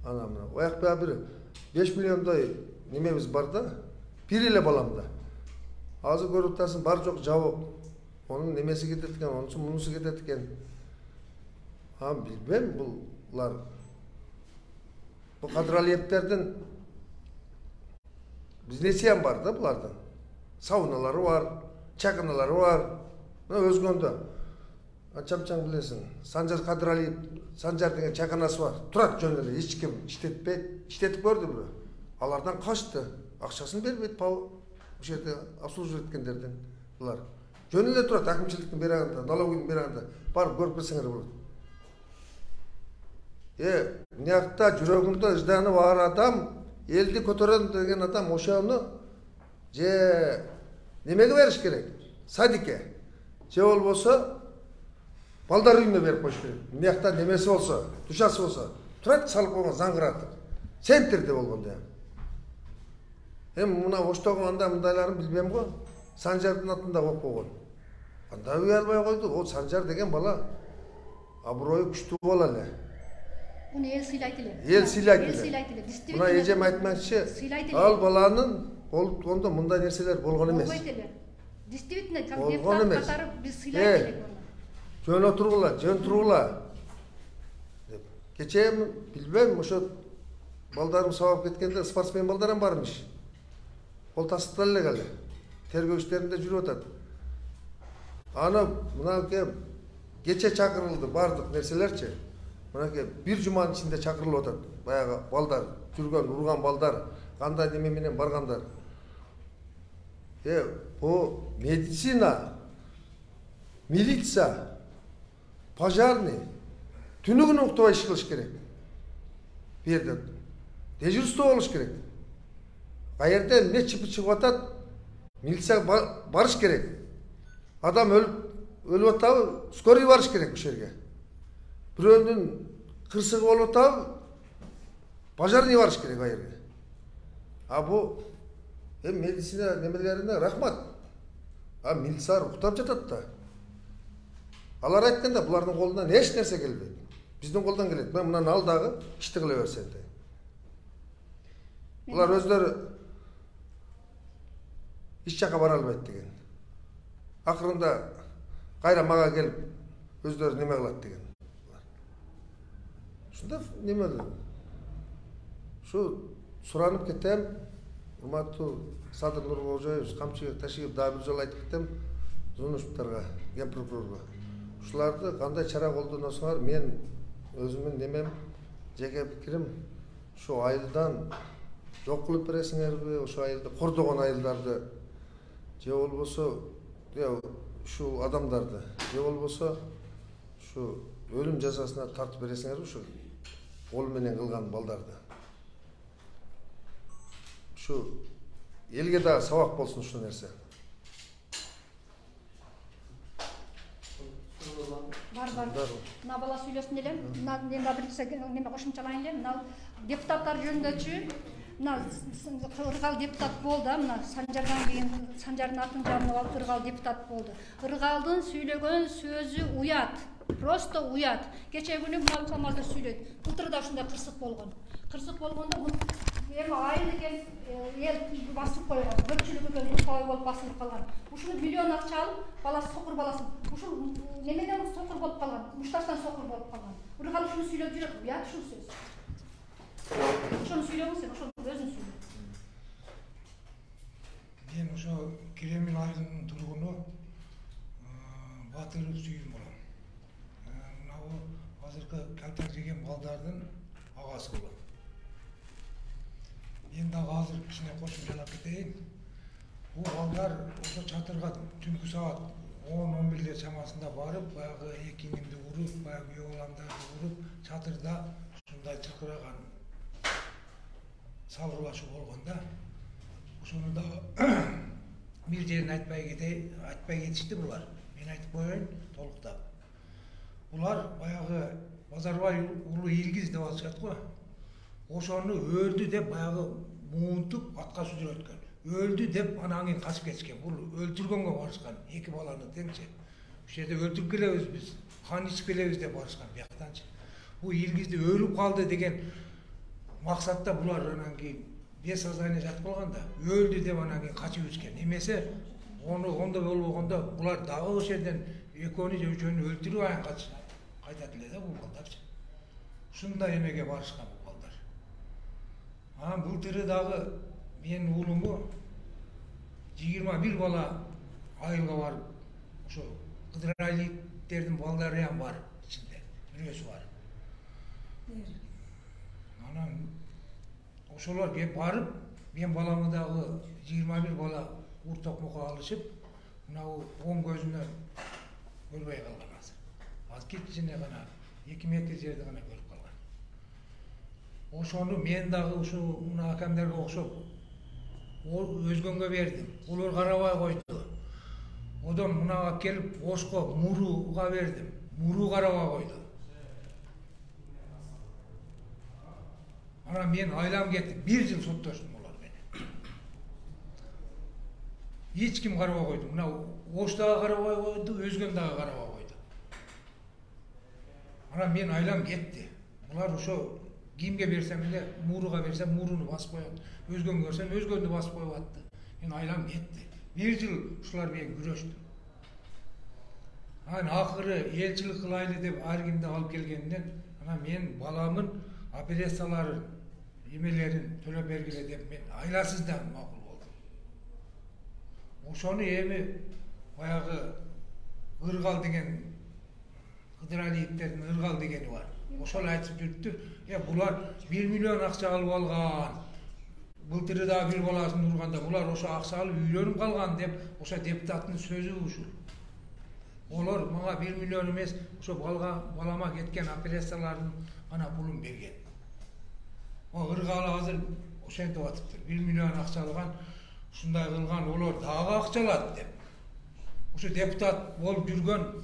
Ана мына. Оякта бир 5 миллиондой немебиз бар да. Бир эле балам да. Азыр көрүп атасың, бар жок жабык. Onun nemesi ketет eкен, онусу мунусу кетет экен. Билбейм, булар bu Кадыралиевтердин бизнеси ham бар да булардын. Сауналары бар, чакыналары бар. Мына өзгөндө. Чамчаң билесиң, Санжар Кадыралиев, Санжар деген чаканасы бар. Турат жөн эле, эч ким иштетпейт. Иштетип көрдү бирөө. Алардан качты. Акчасын бербейт, ошол жерде обслуживать эткендердин булар. Жөн эле турат, акимчиликтин берагында, налогдун берагында барып көрүп келсеңер болот. Мынакта жүрөгүндө ыжданы бар адам, элди көтөрөм деген адам ошону же немеге бериш керек? Садикке. Же болбосо балдар үйүнө берип коюш керек. Мынакта немеси болсо, душасы болсо, турат салып койгон заңгыратып. Центрде болгондо. Мына оштогон анда мындайларын билбейм го. Санжардын атында болуп койгон. Анда үй албай койду. Ол Санжар деген бала аброю күчтүү бала эле. Уну эл сыйлайт эле. Эл сыйлайт эле. Эл сыйлайт эле. Мына эжем айтмакчы, ал баланын болуп турганда мындай нерселер болгон эмес. Болбойт эле. Действительно, болгон эмес. Биз сыйлайт элек. Жөн отургула, жөн тургула. Кече билбейм, ошо балдарым сабап кеткенде спортсмен балдарым бармыш. Ол тастыкталып элек эле. Тергөө иштеринде жүрүп атат. Аны мынакей кече чакырылды бардык нерселерчи. Мынакей бир жуманын ичинде чакырылып атат. Баягы балдар, жүргөн, урган балдар, кандай неме менен баргандар. Бу медицина, милиция, пожарный түнүгүн уктабай иш кылыш керек. Бу жерде дежурство болуш керек. Каерде эмне чыгып атат, милиция барыш керек. Адам өлүп атабы, скорый барыш керек ошол жерге. Бирөөнүн кырсыгы болуп атабы, пожарный барыш керек ал жерге. Бу медицина немелерине рахмат. Милиция уктап жатат да. Алар айтканда булардын колунан эч нерсе келбейт. Биздин колдон келет. Мен мынаны ал дагы ишти кыла берсең дейт. Булар өздөрү иш жака бара албайт деген. Акырында кайра мага келип өздөрү неме кылат деген. Ушунда неме ушу суранып кетем. Урматтуу Садыр Нуркожоевич, Камчыбек Ташиев дагы бир жолу айтып кетем Зунушевтарга, ген прокурорго. Ушуларды кандай чара колдоносуңар, мен өзүмдүн немем, жеке пикирим, ушу айылдан жок кылып бересиңерби, ошо айылды кордогон айылдарды, же болбосо ушул адамдарды, же болбосо ушу өлүм жазасына тартып бересиңерби, ушу кол менен кылган балдарды. Ушу элге да сабак болсун ушул нерсе. Бар. Мына бала сүйлөсүн эле. Мына неме кошумчалайын эле. Мына депутаттар жөнүндөгүчү мына Ыргал депутат болду, мына Санжардан кийин Санжардын атын жабынып алып Ыргал депутат болду. Ыргалдын сүйлөгөн сөзү уят. Просто уят. Кече күнү мына Камалда сүйлөйт. Былтыр ушундай кырсык болгон. Кырсык болгондо эми айыл экен эл басып койгон. Көпчүлүк экен укпай болуп басылып калган. Ушуну миллион акча алып, баласы сокур баласы. Ушул немеден сокур болуп калган. Мушташтан сокур болуп калган. Ыргал ушуну сүйлөп жүрөт. Уят ушул сөз. Ошону сүйлөгүң сен, ошону өзүң сүйлө. Мен ошо Керемин айылынын тургуну Батыров Сүйүн болом. Мына азыркы калтак жеген балдардын агасы болом. Мен дагы азыр кичине кошумчалап кетейин. Бул балдар ошо чатырга түнкү саат 10-11 чамасында барып, баягы экиңимди уруп, баягы үй баламдарды уруп, чатырда ушундай чыркыраган салгылашуу болгон да. Ошону да бир жерин айтпай кетишти булар. Мен айтып коеюн толуктап. Булар баягы Базарбай уулу Илгиз деп атышат го. Ошону өлдү деп баягы муунтуп атка сүзүрөткөн. Өлдү деп анан кийин качып кетишкен. Бул өлтүргөнгө барышкан эки баланы теңчи. Ушул жерде өлтүрүп келебиз биз, кан ичип келебиз деп барышкан бияктанчы. Бул Илгизди өлүп калды деген максатта булар анан кийин бесознание жатып калганда өлдү деп анан кийин качып өчкөн. Эмесе Onda болбогондо булар дагы ошол жерден экөөнү же үчөөнү өлтүрүп анан кайтат эле да бул балдарчы. Ушундай эмеге барышкан бул балдар. Анан былтыры дагы менин уулуму 21 бала айылга барып, ошо Кыдыралиевдердин балдары ham бар ичинде, бирөөсү бар. Анан ошолор барып, мен баламы дагы 21 бала ур токмокко алышып, мынау оң көзүнө көрбөй калган азыр. Азыр кичине гана 2 метр жерде гана көрүп калган. Ошону мен дагы ушу мына акамдарга окшоп өзгөнгө бердим. Улар карабай койду. Одан мынага келип Ошко Муруга бердим. Муру карабай койду. Анан мен айлам кетти. 1 жыл соттоштум олар менен. Эч ким карабай койду. Мына Ош дагы карабай койду, өзгөн дагы карабай койду. Анан мен айлам кетти. Булар ошо кимге берсем эле, Муруга берсем Муруну басып коет. Өзгөнгө берсем өзгөндү басып коюп атты. Мен айлам кетти. 1 жыл ушулар менен күрөштү. Анан акыры элчилик кылайлы деп ар кимди алып келгенден, анан мен баламын операцияларын, эмелерин төлөп бергиле деп мен айласыздан макул болдум. Ошону эми баягы Ыргал деген Кыдыралиевдердин Ыргал дегени бар. Ошол айтып жүрүптү. Булар 1 миллион акча алып алган. Былтыры да бир баласын урганда булар ошо акча алып үйлөнүп калган деп ошо депутаттын сөзү ушул. Олар мага 1 миллион эмес, ошо балама кеткен операциялардын ана пулун берген. Ыргал азыр ошентип атыптыр. 1 миллион акча алган, ушундай кылган, олар дагы акча алат деп. Ошо депутат болуп жүргөн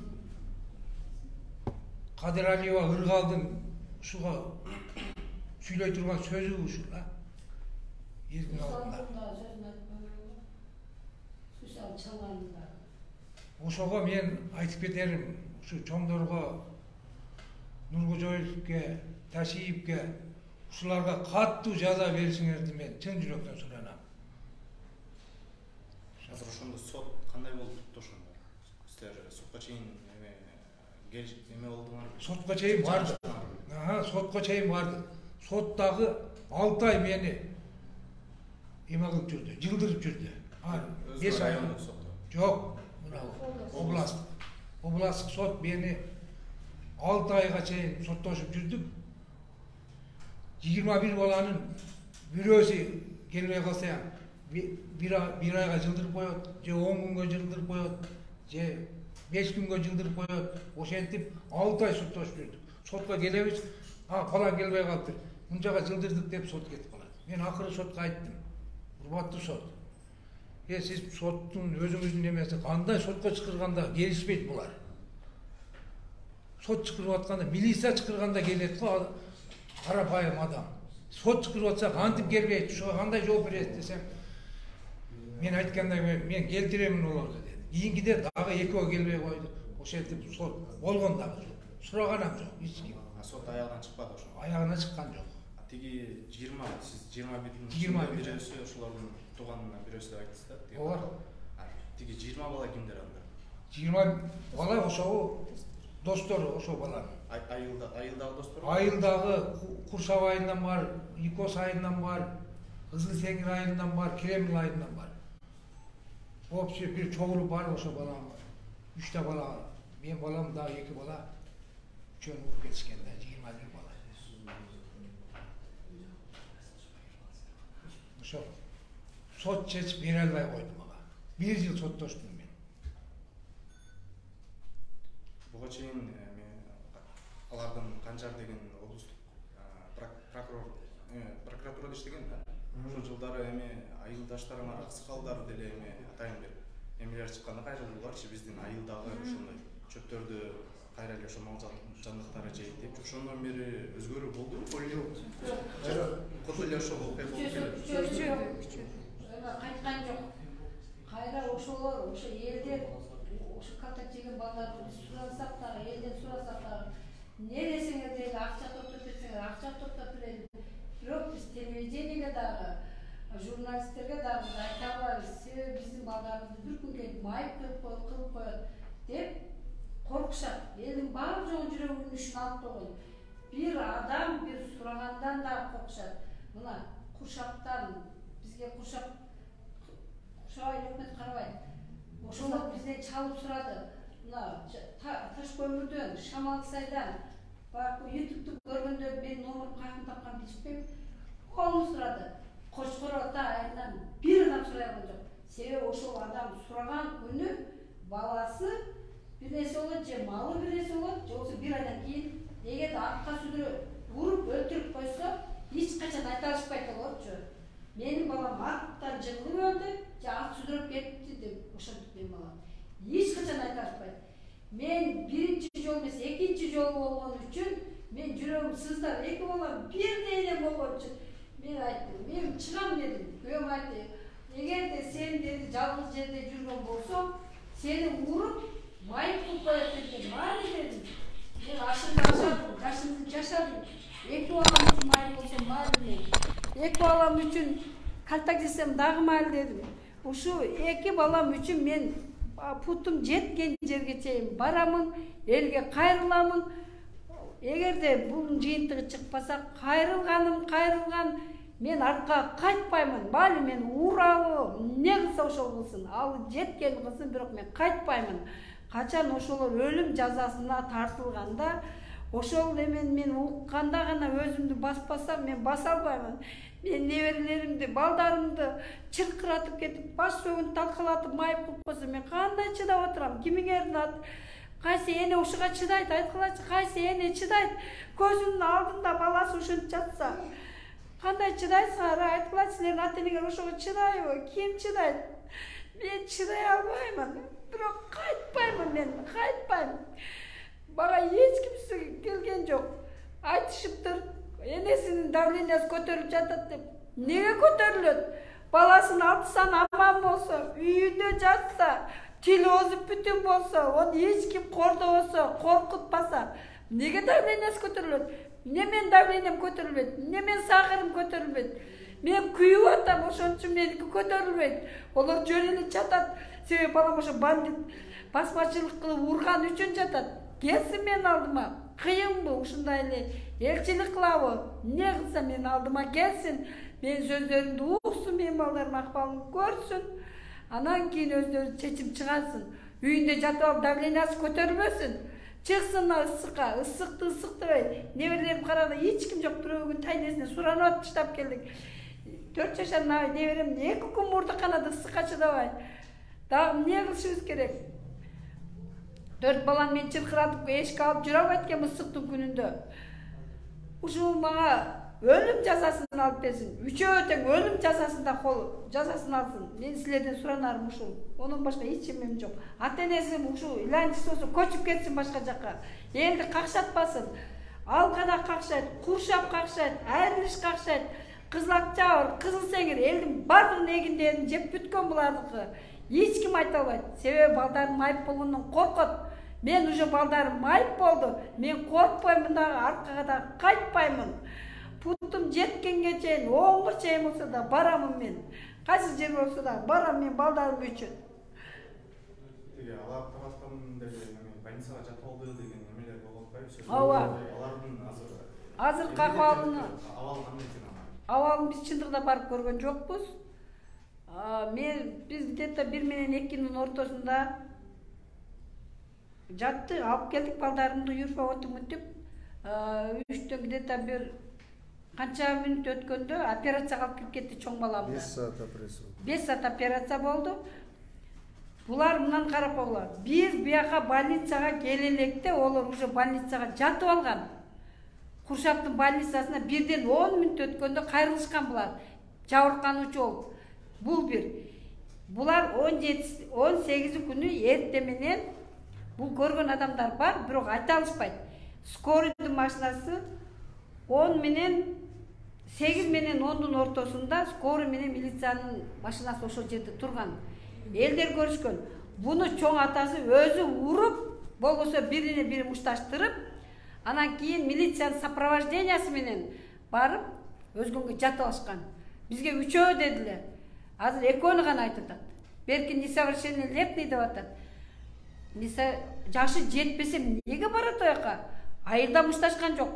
Кадыралиева Ыргалдын ушуга сүйлөй турган сөзү ушул да. Элдин алдында. Ошого мен айтып кетерим, ушу чоңдорго, Нуркожоевке, Ташиевке, ушуларга каттуу жаза беришиңерди мен чын жүрөктөн суранам. Азыр ошондо сот кандай болуп тутту ошондо? Сиздер сотко чейин эме болдуңарбы? Сотко чейин барды. Сотко чейин барды. Сот дагы 6 ай мени эме кылып жүрдү, жылдырып жүрдү. 5 ай сот. Жок, мына областтык сот мени 6 айга чейин соттошуп жүрдүк. 21 баланын бирөөсү келбей калса, бир айга жылдырып коет, же 10 күнгө жылдырып коет, же 5 күнгө жылдырып коет. Ошентип 6 ай соттошуп жүрдүк. Сотко келебиз, фалан келбей калды. Мынчага жылдырдык деп сот кетип калат. Мен акыры сотко айттым. Урматтуу сот. Сиз соттун өзүңүздүн эмеси кандай сотко чакырганда келишпейт булар. Сот чакырып атканда, милиция чакырганда келет го карапайым адам. Сот чакырып атса кантип келбейт, ошого кандай жооп берет десем, мен айткандай мен келтиремин олорду деди. Кийинкиде дагы экөө келбей койду. Ошентип сот болгон дагы. Сураганам жок эч ким. Сот аягынан чыкпады ошо. Аягынан чыккан жок. Тиги 20, сиз 21 бирөөсү ошолордун тууганына бирөөсү деп айттыңыз да. Ооба. Тиги 20 бала кимдер анда? 20 бала ошого достору ошо бала. Айылдагы достор? Айылдагы Куршав айылынан бар, Икос айылынан бар, Кызыл Сеңир айылынан бар, Кремл айылынан бар. Общий бир чогулуп бар ошо бала. 3 та бала. Мен балам да 2 бала. Чөң уруп кетишкен да 21 бала. Ошо сот чечип бере албай койду мага. 1 жыл соттоштум мен. Буга чейин алардын Канжар деген облустук прокуратурада иштеген да. Ошол жылдары айылдаштарым аксакалдар деле атайын бир эмелер чыкканда кайрылууларчы биздин айылдагы ошондой чөптөрдү кайра эле ошо мал жандыктары жейт деп ошондон бери өзгөрүү болдубу? Кот эле ошол окуя болуп келет. Кайткан жок. Кайра ошолор ошо элден ошо катак жеген балдарды биз сурасак дагы, элден сурасак дагы, не десеңер дейли акча топтоп берсеңер акча топтоп берели. Бирок биз телевидениеге дагы, журналисттерге дагы айта албайбыз. Себеби биздин балдарыбызды бир күн келип майып кылып коет деп коркушат. Элдин баары жоң жүрөгүнүн ишин алып койгон. Bir adam bir suragandan da korkuşat. Buna kuşaktan bizge kuşak hükümet karabay. Oşoluk bizden çalıp suradı. Buna taş kömürden, Şamalsaydan. Bak bu YouTube'da görgünde ben nomer kaykın tapkan biçipem. Kolunu suradı. Koşkora da ayından bir adam surayan yok. Sebebi oşol adam suragan günü balası bir nesi olur, je malı bir nesi olur, yoksa bir aydan keyin эгерде атка сүдүрүп уруп өлтүрүп койсо эч качан айта алышпайт болчу. Менин балам аттан жыгылып өлдү, же ат сүдүрүп кетти деп ошентип менин балам. Эч качан айта алышпайт. Мен биринчи жолу эмес, экинчи жолу болгон үчүн мен жүрөгүм сыздап, эки балам бирдей эле болгон үчүн мен айттым, мен чыгам дедим. Күйөөм айтты, эгерде сен деди жалгыз жерде жүргөн болсоң, сени уруп майып кылып коет деп мали дедим. Ben aşımda yaşadım. Eki balam üçün mayıl olsam mayıl. Eki balam üçün kaltak desem dağı mayıl dedim. Uşu eki balam üçün men putum jetken jerge çeyim baramın, elge kayrılamın. Egerde bunun jыйынтыгы çıkpasa kayrılgan men arka kaytpayman. Bali men uralı ne kılsa oşol kılsın. Al jetken kılsın birok men kaytpayman. Kaçan oşolor ölüm жазасына тартылганда ошол эмен мен укканда гана өзүмдү баспасам мен баса албаймын. Мен неберелеримди, балдарымды чыркыратып кетип, баш сөгүн талкалатып майып кылып койсо мен кандай чыдап отурам? Кимиңердин аты? Кайсы эне ушуга чыдайт? Айткылачы, кайсы эне чыдайт? Көзүнүн алдында баласы ушинтип жатса. Кандай чыдайсыңар? Айткылачы, силердин ата-энеңер ошого чыдайбы? Ким чыдайт? Мен чыдай албаймын. Бирок кайтпаймын мен, кайтпайм. Бага эч кимсе келген жок. Айтышыптыр, энесинин давлениясы көтөрүлүп жатат деп. Неге көтөрүлөт? Баласын алтысан аман болсо, үйүндө жатса, тили озуп бүтүн болсо, onu эч ким кордобосо, коркутпаса, неге давлениясы көтөрүлөт? Эмне менин давлениям көтөрүлбөйт? Эмне менин сахарым көтөрүлбөйт? Мен күйүп атам, ошон үчүн меники көтөрүлбөйт. Олар жөн эле жатат. Себеби балам ошо бандит басмачылык кылып урган үчүн жатат. Келсин менин алдыма. Кыйынбы ушундай эле элчилик кылабы? Эмне кылса менин алдыма келсин. Менин сөздөрүмдү уксун, менин балдарым акыбалын көрсүн. Анан кийин өздөрү чечим чыгарсын. Үйүндө жатып алып давлениясы көтөрүлбөсүн. Чыксын ысыкка, ысыкты ысыктабай. Неберелерим караганда эч ким жок, бирөө күн тайнесине суранып таштап келдик. 4 жашар неберем 2 күн мурдаканада ысыкка чыдабай. Дагы эмне кылышыбыз керек? 4 балам мен чыркыратып эшикке алып жүрө албайт экен ысыктын күнүндө. Ушул мага өлүм жазасын алып берсин. Үчөө тең өлүм жазасында жазасын алсын. Мен силерден суранарым ушул. Онун башка эч нерсем жок. Ата-энеси ушул иланчысы болсо көчүп кетсин башка жакка. Элди какшатпасын. Алкада какшайт, куршап какшайт, айрылыш какшайт. Кызылакча, кызыл сеңир элдин бардыгын эгиндерин жеп бүткөн булардыкы. Эч ким айта албайт. Себеби балдарым майып болгондон коркот. Мен уже балдарым майып болду. Мен коркпоймун дагы, аркага да кайтпаймын. Путум жеткенге чейин, оңго чейин болсо да барамын мен. Кайсы жер болсо да барам мен балдарым үчүн. Тиги алап тараптан деле больницага жатып алды деген немелер болуп атпайбы? Ооба. Алардын Азыркы акыбалыны абалы кандай экен? Авалын биз чындыгында барып көргөн жокпуз. Биз где-то 1 менен 2-нин ортосунда жатты, алып келдик балдарымды юрфа отумуттуп. 3төн где-то бир канча мүнөт өткөндө операцияга алып кирип кетти чоң баламды. 5 саат операция. 5 саат операция болду. Булар мындан карап койгула. Биз бияка больницага келе электе, олар уже больницага жатып алган. Куршаптын больницасына бирден 10 мүнөт өткөндө кайрылышкан булар. Жабыркануучу болуп. Бул бир. Булар 18 күнү эрте менен бул көргөн адамдар бар, бирок айта алышпайт. Скорыйдын машинасы 10 менен 8 менен 10-дун ортосунда скорый менен милициянын машинасы ошол жерде турган. Элдер көрүшкөн. Буну чоң атасы өзү уруп, болбосо бирине бири мушташтырып, анан кийин милициянын сопровождениясы менен барып өзгөнгө жатып алышкан. Бизге 3 дедилер. Азыр 2 гана айтып атат. Берки несовершеннолетний деп атат. Жашы жетпесе неге барат ояка? Айылда мушташкан жок.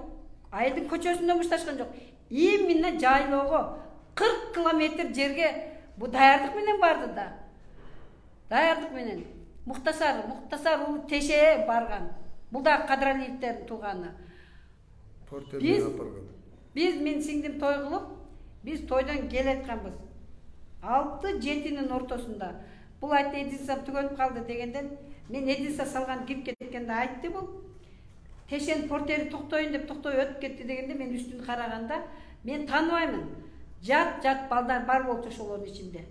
Айылдын көчөсүндө мушташкан жок. Именно жайлоого 40 километр жерге бу даярдык менен барды да. Даярдык менен. Муктасар уулу Теше барган. Бул да Кадралиевтердин тууганы. Биз мен сиңдим той кылып, биз тойдон келатканбыз. 6-7-нин ортосунда. Бул айтты Эдиса түгөнүп калды дегенден, мен Эдиса салган кирип кеткенде айтты бул. Тешен портери токтойун деп токтой өтүп кетти дегенде мен үстүн караганда, мен тааныбаймын. Жат балдар бар болчу ошолордун ичинде.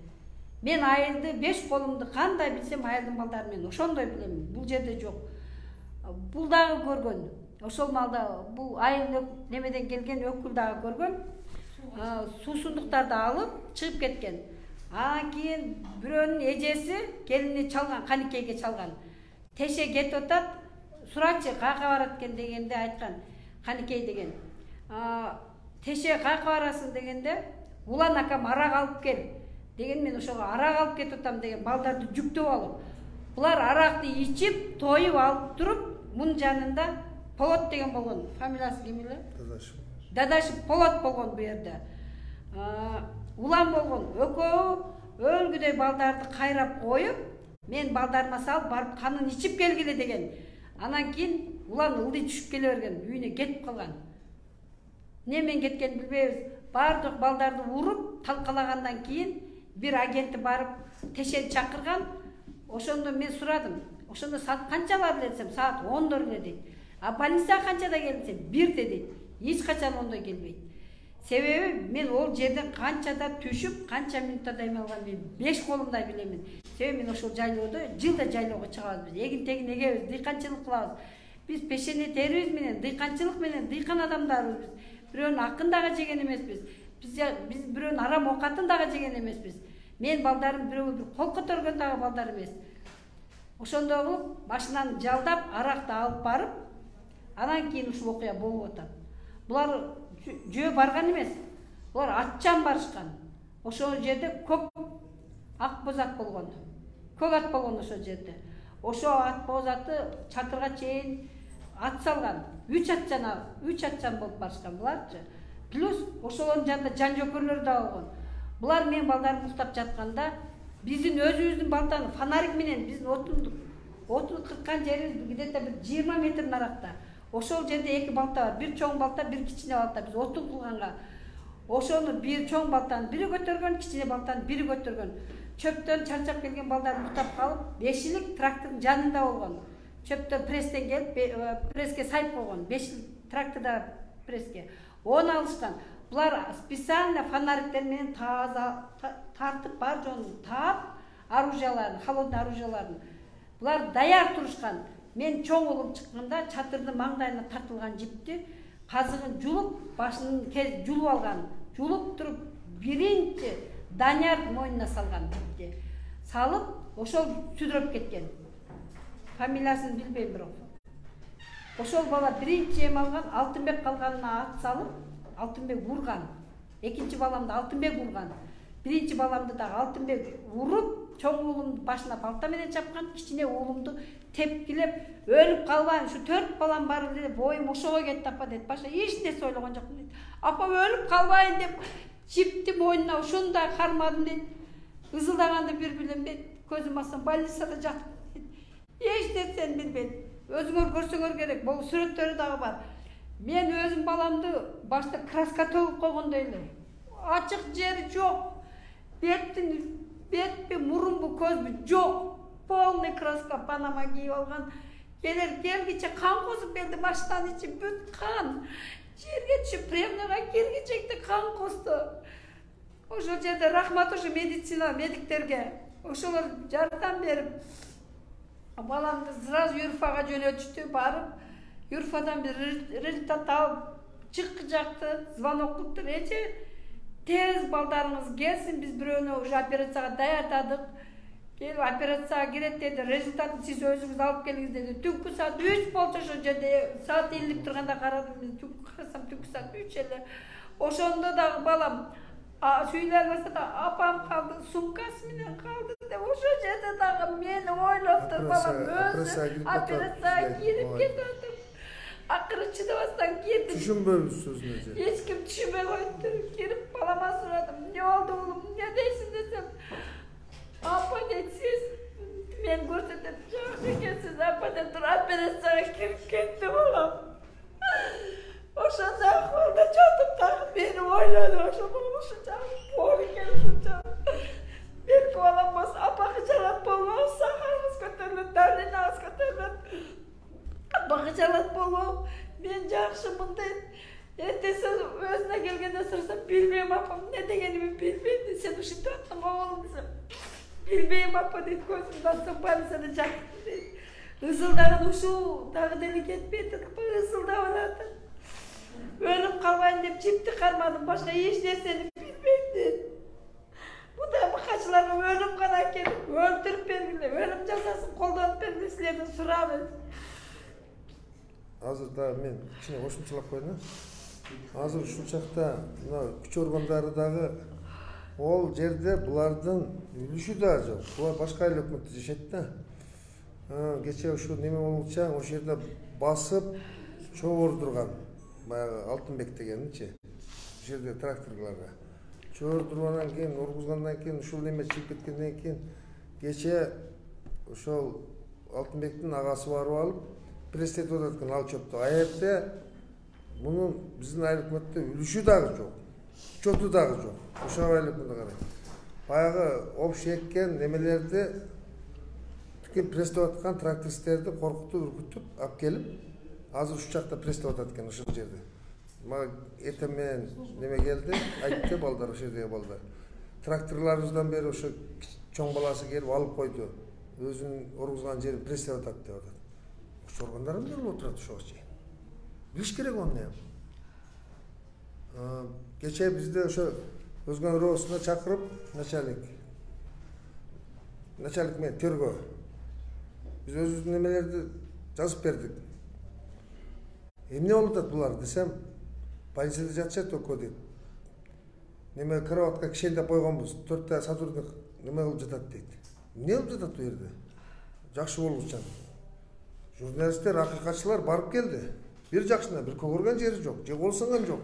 Мен айылды 5 колумду кандай билсем айылдын балдарын мен ошондой билем. Бул жерде жок. Бул дагы көргөн. Ошол малда бул айыл немеден келген өкүл дагы көргөн. Суусундуктарды алып чыгып кеткен. Кийин бирөөнүн эжеси келини чалган, Каникейге чалган. Теше кетип атат, сурачы каяка барат экен дегенде айткан, Каникей деген. Теше каяка барасың дегенде, улан акам арак алып кел деген, мен ошого арак алып кетип атам деген балдарды жүктөп алып. Булар аракты ичип, тоюп алып туруп, мунун жанында Полот деген болгон. Фамилиясы ким эле? Дадашев Полот болгон бу жерде. Улан болгон. Экөө өлгүдөй балдарды кайрап коюп, мен балдарыма салып барып канын ичип келгиле деген. Анан кийин улан ылдый түшүп келе берген, үйүнө кетип калган. Немен кеткенин билбейбиз. Бардык балдарды уруп, талкалагандан кийин бир агенти барып Тешени чакырган. Ошондо мен сурадым. Ошондо саат канчалар эле десем, саат 10 эле дейт. Полиция канчада келди десем, 1 дейт. Эч качан ондой келбейт. Себеби мен ол жерден канчада түшүп, канча минутта даймалган мен 5 колумдай билемин. Себеби мен ошол жайлоодо жылда жайлоого чыгабыз. Эгин-тегин эгебиз, дыйканчылык кылабыз. Биз пешене терибиз менен, дыйканчылык менен дыйкан адамдарбыз биз. Бирөөнүн акын дагы жеген эмеспиз. Биз бирөөнүн арам оокатын дагы жеген эмеспиз. Мен балдарым бирөө бир кол көтөргөн дагы балдар эмес. Ошондой кылып башынан жалдап, аракты алып барып, анан кийин ушул окуя болуп атат. Булар жөө барган эмес. Булар атчан барышкан. Ошол жерде көк ак бозат болгон. Көк ат болгон ошол жерде. Ошо ат бозаты чатырга чейин ат салган. 3 атчан болуп барышкан буларчы. Плюс ошолордун жанында жан жөкөрлөр да болгон. Булар мен балдарым уктап жатканда биздин өзүбүздүн балтаны фонарик менен биздин отун кырккан жерибиз где-то 20 метр наракта. Ошол жерде 2 балта бар. Бир чоң балта, бир кичине балта. Биз отун кылганга ошону бир чоң балтаны бири көтөргөн, кичине балтаны бири көтөргөн. Чөптөн чарчап келген балдар уктап калып, 5-лик трактордун жанында болгон. Чөптөн пресстен келип, преске сайып койгон. 5 тракторда преске. Оны алышкан. Булар специально фонариктер менен тартып бар жонун таап, оружияларын, холодный оружияларын. Булар даяр турушкан. Мен чоң улум чыкканда чатырдын маңдайына тартылган жипти казыгын жулуп, башын жулуп алган. Жулуп туруп, биринчи Данияр мойнуна салган жипти. Салып, ошол сүдүрөп кеткен. Фамилиясын билбейм бирок. Ошол бала биринчи эм алган, Алтынбек калганына ат салып, Алтынбек урган. Экинчи баламды Алтынбек урган. Биринчи баламды дагы Алтынбек уруп, чоң уулумду башына балта менен чапкан, кичине уулумду тепкилеп, өлүп калбайын, ушу 4 балам бар эле, боюм ошого кетти апа дейт. Башка эч нерсе ойлогон жокмун дейт. Апа өлүп калбайын деп чипти мойнуна ошондой кармадым дейт. Ызылдаганды бир билем дейт. Көзүм ачсам больницада жатып дейт. Эч нерсени билбейт. Өзүңөр көрсөңөр керек. Бул сүрөттөрү дагы бар. Мен өзүм баламды башта краска төгүп койгондой эле. Ачык жери жок. Бетпи, мурунбу, көзбү жок. Полный краска панама кийип алган. Келгиче кан косуп келди, машинанын ичи бүт кан. Жерге түшүп, премияга киргичекте кан косту. Ошол жерде рахмат ушу медицина, медиктерге. Ошолор жардам берип, баламды сразу Юрфага жөнөтүштү, барып, Юрфадан бир результат алып, чыккы жакты, звонок кылыптыр. Тез балдарыңыз келсин, биз бирөөнү уже операцияга даярдадык. Келип операцияга кирет деди, результатын сиз өзүңүз алып келиңиз деди. Түнкү саат 3 болчу ошол жерде, саат илип турганда карадым, түнкү карасам түнкү саат 3 эле. Ошондо дагы балам сүйлөй баштады, апам калды, сумкасы менен калды деп ошо жерде дагы мени ойлоп туруп балам өзү операцияга кирип кетип акыры чыдабастан кирдим. Түшүнбөйбүз сөзүнө. Эч ким түшүнбөй коюпту. Кирип балама сурадым. Не болду улум? Не дейсиң десем. Апа дейт, сиз мен көрсөтөм. Жок экенсиз апа деп туруп операцияга кирип кетти балам. Ошондо акыбалда жатып дагы мени ойлоду. Ошо боор экен ушунча. Берки балам болсо апага жалат болбоп, сахарыбыз көтөрүлөт, давленябыз көтөрүлөт. Апага жалат болбоп, мен жакшымын дейт. Эртеси өзүнө келгенде сурасам, билбейм апам, эмне дегенимди билбейм дейт. Сен ушинтип аттың оголум десем. Билбейм апа дейт, көзүмдү ачсам больницада жатып дейт. Ысылдаган ушул дагы деле кетпей атат, ысылдап атат. Өлүп калбайын деп жипти кармадым, башка эч нерсени билбейм дейт. Мындай бакачыларга өлүм гана келип, өлтүрүп бергиле, өлүм жазасын колдонуп бергиле, силерден сурабыз. Азыр да мен кичине кошумчалап коеюн. Азыр ушул чакта мына күч органдары дагы ол жерде булардын үлүшү да жок. Булар башка эл өкмөттө жашайт да. Кече ушул неме болгуча ошол жерде басып чогурдурган. Баягы Алтынбек дегеничи. Ошол жерде тракторларга чогурдургандан кийин, ургузгандан кийин, ушул неме чыгып кеткенден кийин кече ошол Алтынбектин агасы барып алып пресстетип атат экен ал чөптү. Аерде мунун биздин айыл өкмөттө үлүшү дагы жок. Учету дагы жок. Ошого айыл өкмөтүнө карай. Баягы опш эккен немелерди тикен пресстеп аткан трактористтерди коркутуп, үркүтүп алып келип, азыр ушул жакта пресстеп атат экен ошол жерде. Мага эртең менен неме келди, айтты балдар ошол жердеги балдар. Тракторларыбыздан бери ошо чоң баласы келип алып койду. Өзүнүн ургузган жерин пресстеп атат деп атат. Ошо органдар эмне кылып отурат ошого? Билиш керек оны. Кече бизде ошо өзгөн роосуна чакырып начальник менен тергөө. Биз өзүбүздүн немелерди жазып бердик. Эмне болуп атат булар десем, больницада жатышат экөө дейт. Неме кроватка кишендеп койгонбуз, 4 сотрудник неме кылып жатат дейт. Эмне кылып жатат бул жерде? Жакшы болгучан. Журналисттер, акыйкатчылар барып келди. Бир жакшына, бир көгөргөн жери жок, же кол сынган жок.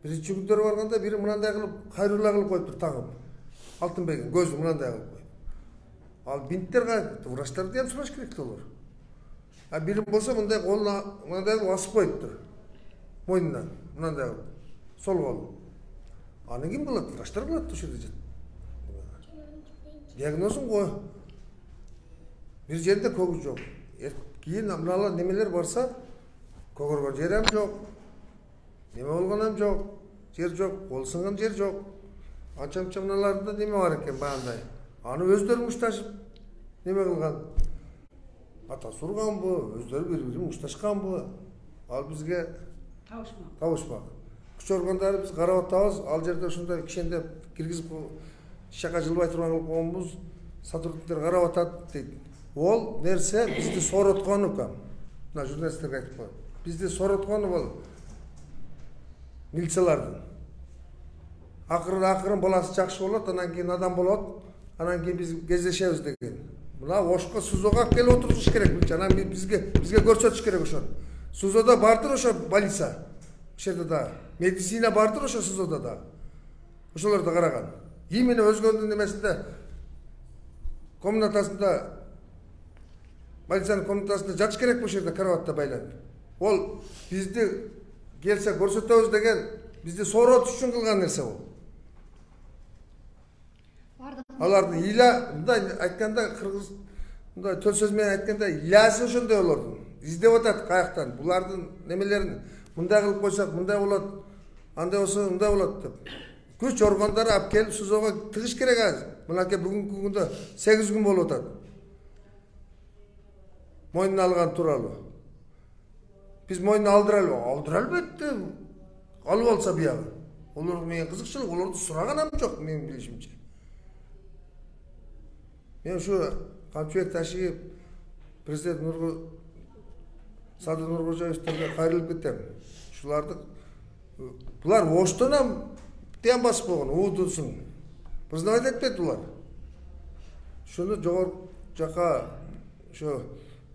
Биринчи күндөрү барганда бири мынандай кылып, кайрылаа кылып коюптур тагып. Алтынбегин көзү мынандай кылып коюп. Ал бинттер кайсы, врачтарды ham сураш керек олар. А бирим болсо мындай колуна мындай кылып асып коюптур. Мойнунан мынандай кылып. Сол кол. Аны ким кылат? Врачтар кылат ошол жерде. Диагнозун кой. Бир жерде көгүз жок. Кийин мыналар немелер барса, көгөргөн жер ham жок. Неме болгон ham жок. Жер жок, кол сынган жер жок. Анча-мынча мыналарда неме бар экен баягындай. Аны өздөрү мушташып неме кылган. Атасы урганбы, өздөрү бири-бири мушташканбы? Ал бизге табышмак. Күч органдары биз карап атабыз, ал жерде ушундай кишендеп киргизип шака жылбай турган кылып койгонбуз, сотрудниктер карап атат дейт. Ол нерсе бизди сороткону экен. Мына журналисттерге айтып коем. Бизди сороткону бол милициялардын. Акырын баласы жакшы болот, анан кийин адам болот, анан кийин биз кездешебиз деген. Мына ошко СУЗОго келип отурушуш керек булчу. Анан бизге көрсөтүш керек ошону. СУЗОдо бардыр ошо больница. Ошол да медицина бардыр ошо СУЗОдо да. Ошолорду караган. Именно өзгөнүн немесинде комнатасында больницанын комнатасында жатыш керек бул жерде кроватта байланып. Ол бизди келсе көрсөтөбүз деген бизди сооротуш үчүн кылган нерсе бул. Алардын иля, мындай айтканда кыргыз мындай төл сөз менен айтканда илясы ошондой олордун. Издеп атат каяктан. Булардын немелерин мындай кылып койсок мындай болот, андай болсо мындай болот деп. Күч органдары алып келип СУЗОго тыгыш керек азыр. Мынакей бүгүнкү күндө 8 күн болуп атат. Мойнуна алган тууралуу. Биз мойнуна алдыра албайт. Алып алса биягы. Олор менен кызыкчылык, олорду сураганам жок менин билишимче. Мен ушу Камчыбек Ташиев, президент Садыр Нуркожоевтерге кайрылып кетем. Ушуларды булар оштон тем басып койгон, уудусун. Признавать этпейт булар. Şunu jogor жака ошо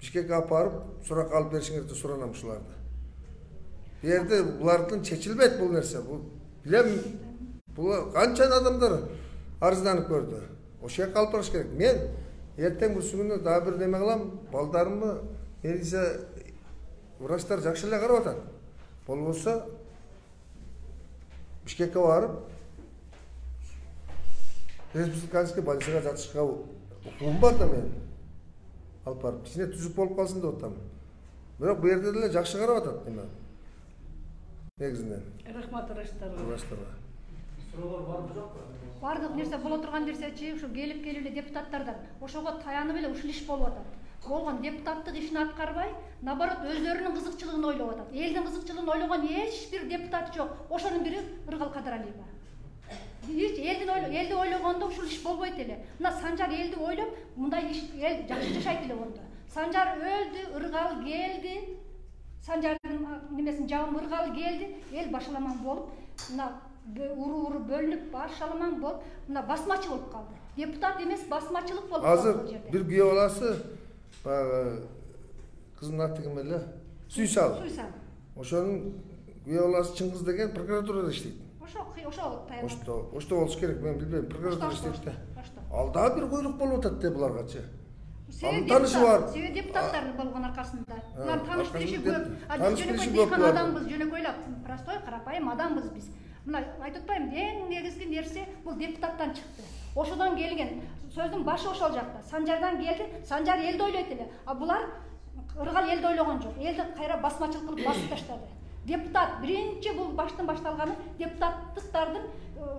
Бишкекке алып барып сурак алып беришиңерди суранам ушуларды. Бу жерде булардын чечилбейт бул нерсе. Бул билем бул канча адамдар арызданып көрдү. Ошол жака алып барыш керек. Мен эртең бүрсүгүнү дагы бир неме кылам, балдарымды милиция врачтар жакшы эле карап атат. Болбосо Бишкекке барып республиканский больницага жатышка укугум бар да мен. Алып барып, кичине түзүк болуп калсын деп атам. Бирок бу жерде деле жакшы карап атат неме. Негизинен. Рахмат врачтарга. Суроолор барбы жокпу? Бардык нерсе боло турган нерсечи ушу келип эле депутаттардан ошого таянып эле ушул иш болуп атат. Болгон депутаттык ишин аткарбай, наоборот өздөрүнүн кызыкчылыгын ойлоп атат. Элдин кызыкчылыгын ойлогон эч бир депутат жок. Ошонун бири Ыргал Кадралиева. Элди ойлогондо ушул иш болбойт эле. Мына Санжар элди ойлоп, мындай иш эл жакшы жашайт эле онда. Санжар өлдү, Ыргал келди. Санжардын немесин жабым Ыргал келди, эл башаламан болуп, мына уру бөлүнүп башаламан болуп, мына басмачы болуп калды. Депутат эмес, басмачылык болуп калды бул жерде. Азыр бир күйөө баласы баягы кыздын аты ким эле? Суйсал. Ошонун күйөө баласы чын кыз деген прокуратурада иштейт. Ошто болуш керек, мен билбейм, прокуратура иштейт да. Ал дагы бир койрук болуп атат да буларгачы. Танышы бар. Себеби депутаттар болгон аркасында. Булар таныш билиши көп. Жөнөкөй дыйкан адамбыз, жөнөкөйлөп, простой, карапайым адамбыз биз. Мына айтып атпаймынбы, эң негизги нерсе бул депутаттан чыкты. Ошодон келген сөздүн башы ошол жакта. Санжардан келди, Санжар элди ойлойт эле. А булар Ыргал элди ойлогон жок. Элди кайра басмачылык кылып басып таштады. Депутат биринчи бул баштан башталганы депутаттыктардын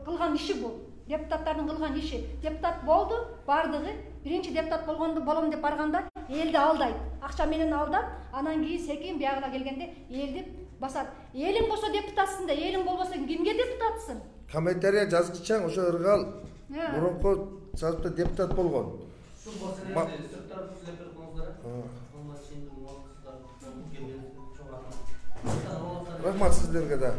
кылган иши бул. Депутаттардын кылган иши. Депутат болду, бардыгы биринчи депутат болом деп барганда элди алдайт. Акча менен алдап, анан кийин секин биягына келгенде элди басат. Элиң болсо депутатсың да, элиң болбосо кимге депутатсың? Комментария жазгычаң ошо Ыргал мурунку сазыпта депутат болгон. Ушул маселени сырттан сүйлөп коюңуздар. Рахмат сиздерге да.